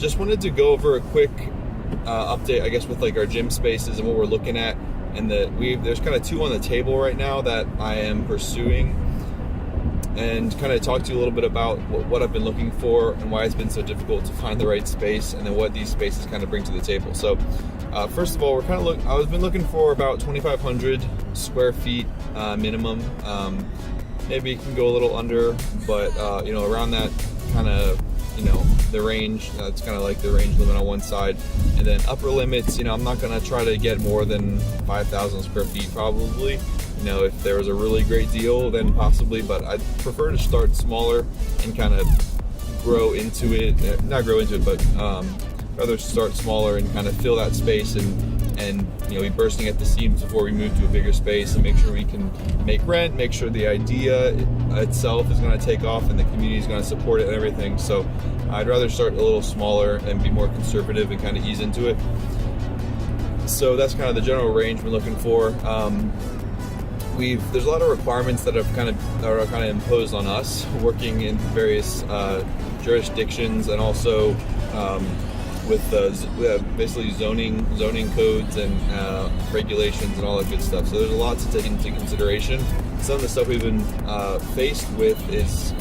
just wanted to go over a quick update, I guess, with like our gym spaces and what we're looking at. And there's kind of two on the table right now that I am pursuing, and kind of talk to you a little bit about what I've been looking for and why it's been so difficult to find the right space, and then what these spaces kind of bring to the table. So first of all, I've been looking for about 2,500 square feet minimum. Maybe it can go a little under, but around that kind of, the range. It's kind of like the range limit on one side, and then upper limits. I'm not gonna try to get more than 5,000 square feet probably. If there was a really great deal, then possibly, but I'd prefer to start smaller and kind of grow into it. Not grow into it, but rather start smaller and kind of fill that space and be bursting at the seams before we move to a bigger space, and make sure we can make rent, make sure the idea itself is going to take off and the community is going to support it and everything. So I'd rather start a little smaller and be more conservative and kind of ease into it. So that's kind of the general range we're looking for. There's a lot of requirements that are kind of imposed on us working in various jurisdictions, and also with basically zoning codes and regulations and all that good stuff. So there's a lot to take into consideration. Some of the stuff we've been faced with is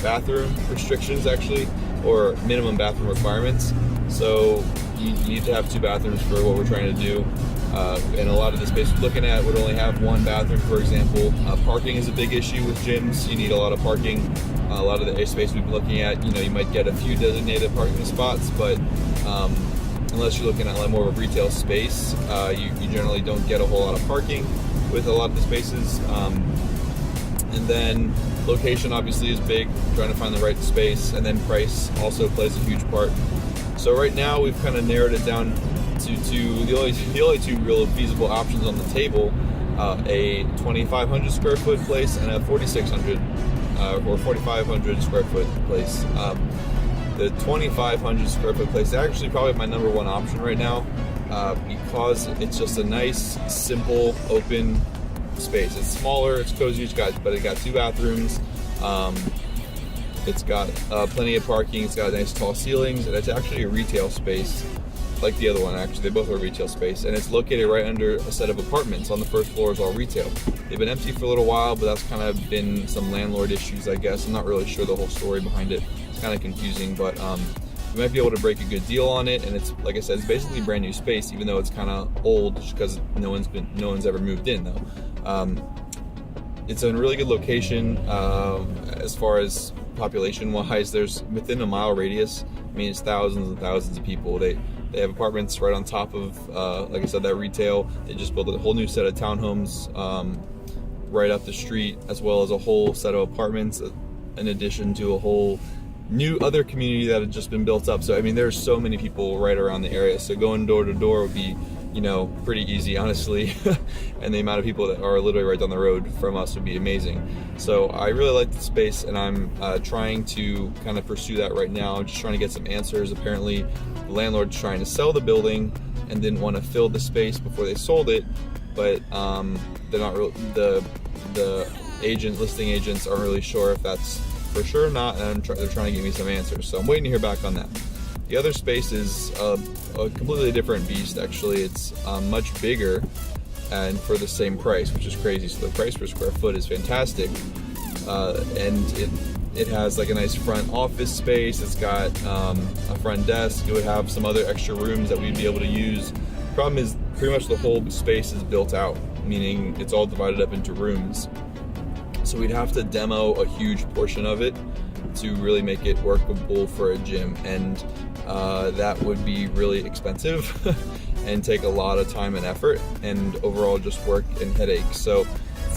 bathroom restrictions, actually, or minimum bathroom requirements. So you need to have 2 bathrooms for what we're trying to do. And a lot of the space we're looking at would only have 1 bathroom, for example. Parking is a big issue with gyms. You need a lot of parking. A lot of the space we've been looking at, you might get a few designated parking spots, but unless you're looking at like more of a retail space, you generally don't get a whole lot of parking with a lot of the spaces. And then location obviously is big, trying to find the right space, and then price also plays a huge part. So right now we've kind of narrowed it down to the only 2 real feasible options on the table: a 2,500 square foot place and a 4,600 or 4,500 square foot place. The 2,500 square foot place is actually probably my number 1 option right now, because it's just a nice, simple, open space. It's smaller, it's cozy, but it got 2 bathrooms. It's got plenty of parking. It's got nice tall ceilings, and it's actually a retail space, like the other one. Actually, they both are retail space, and it's located right under a set of apartments. On the first floor is all retail. They've been empty for a little while, but that's kind of been some landlord issues, I guess. I'm not really sure the whole story behind it. It's kind of confusing, but we might be able to break a good deal on it. And it's, like I said, it's basically a brand new space, even though it's kind of old, just because no one's ever moved in though. It's in a really good location as far as population wise. There's within a mile radius. I mean, it's thousands and thousands of people. They have apartments right on top of, like I said, that retail. They just built a whole new set of townhomes right up the street, as well as a whole set of apartments, in addition to a whole new other community that had just been built up. So I mean, there's so many people right around the area. So going door to door would be, pretty easy, honestly. And the amount of people that are literally right down the road from us would be amazing. So I really like the space, and I'm trying to kind of pursue that right now. I'm just trying to get some answers. Apparently the landlord's trying to sell the building and didn't want to fill the space before they sold it, but they're not the listing agents aren't really sure if that's for sure or not, and they're trying to give me some answers. So I'm waiting to hear back on that. The other space is a completely different beast, actually. It's much bigger and for the same price, which is crazy. So the price per square foot is fantastic, and it has like a nice front office space. It's got a front desk. It would have some other extra rooms that we'd be able to use. Problem is, pretty much the whole space is built out, meaning it's all divided up into rooms. So we'd have to demo a huge portion of it to really make it workable for a gym, and that would be really expensive and take a lot of time and effort, and overall just work and headaches. So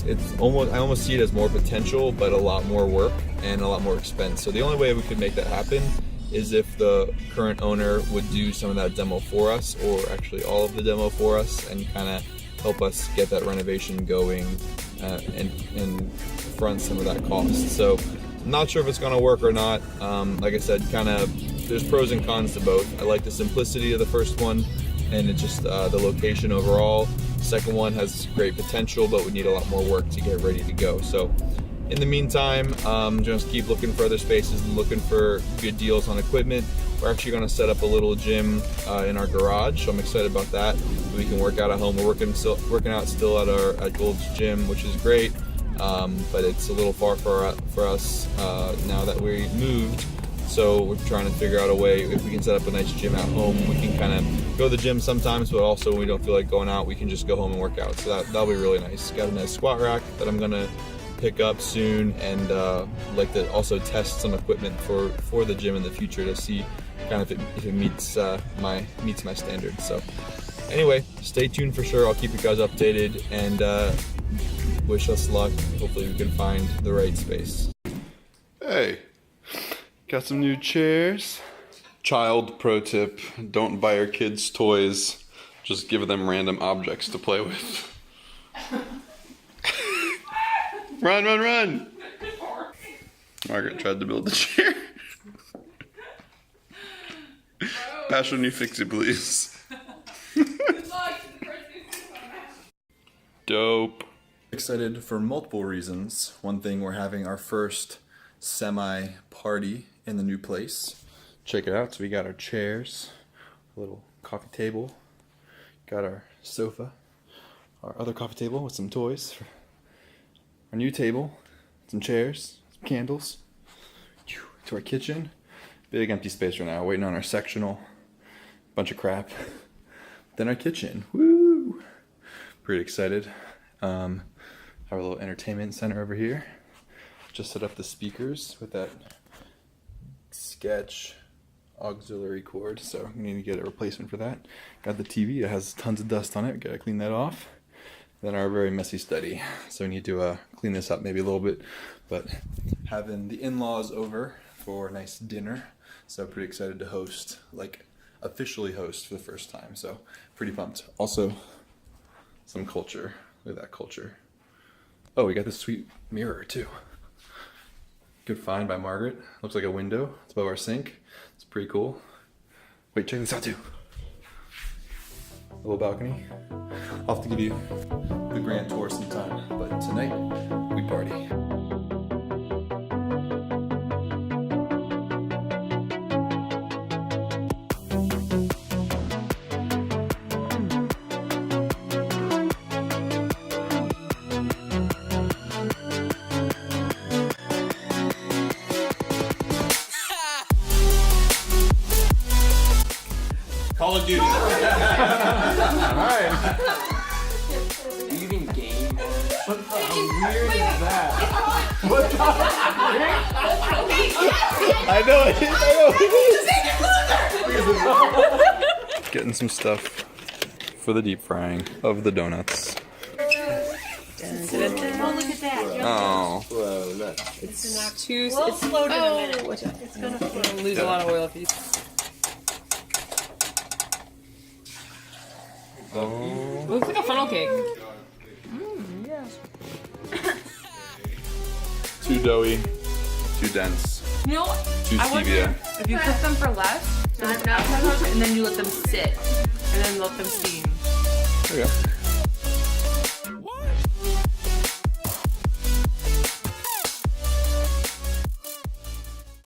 I almost see it as more potential, but a lot more work and a lot more expense. So the only way we could make that happen is if the current owner would do some of that demo for us, or actually all of the demo for us, and kind of help us get that renovation going and front some of that cost. So I'm not sure if it's going to work or not. Like I said, there's pros and cons to both. I like the simplicity of the first one, and it's just the location overall. The second one has great potential, but would need a lot more work to get ready to go. So in the meantime, just keep looking for other spaces and looking for good deals on equipment. We're actually going to set up a little gym in our garage, so I'm excited about that. We can work out at home. We're working out still at Gold's gym, which is great, but it's a little far for us now that we moved. So we're trying to figure out a way if we can set up a nice gym at home. We can kind of go to the gym sometimes, but also when we don't feel like going out, we can just go home and work out. So that'll be really nice. Got a nice squat rack that I'm gonna pick up soon, and like to also test some equipment for the gym in the future to see kind of if it meets my standards. So anyway, stay tuned for sure. I'll keep you guys updated, and wish us luck. Hopefully we can find the right space. Hey, got some new chairs. Child pro tip, don't buy your kids toys, just give them random objects to play with. Run, run, run! Margaret tried to build the chair. Passion, you fix it, please. Dope. Excited for multiple reasons. One thing, we're having our first semi-party in the new place. Check it out. So we got our chairs, a little coffee table, got our sofa, our other coffee table with some toys, our new table, some chairs, some candles, to our kitchen. Big empty space right now, waiting on our sectional, bunch of crap. Then our kitchen, woo! Pretty excited. Have a little entertainment center over here. Just set up the speakers with that Sketch auxiliary cord, so we need to get a replacement for that. Got the TV, it has tons of dust on it, gotta clean that off. Then our very messy study, so we need to clean this up maybe a little bit, but having the in-laws over for a nice dinner, so pretty excited to host, like officially host for the first time, so pretty pumped. Also, some culture, look at that culture. Oh, we got this sweet mirror too. Good find by Margaret. Looks like a window. It's above our sink. It's pretty cool. Wait, check this out too. A little balcony. I'll have to give you the grand tour sometime, but tonight we party. Call of Duty. Alright. You even game? What the weird is that? What the I know. Getting some stuff for the deep frying of the donuts. Oh, look at that. Oh. It's too. It's float in a minute. It's gonna float. Lose a lot of oil if you. Oh. Looks like a funnel cake. Yes. Too doughy, too dense, You know, too I wonder stevia. if you cook them for less, and then you let them sit, and then let them steam. There you go.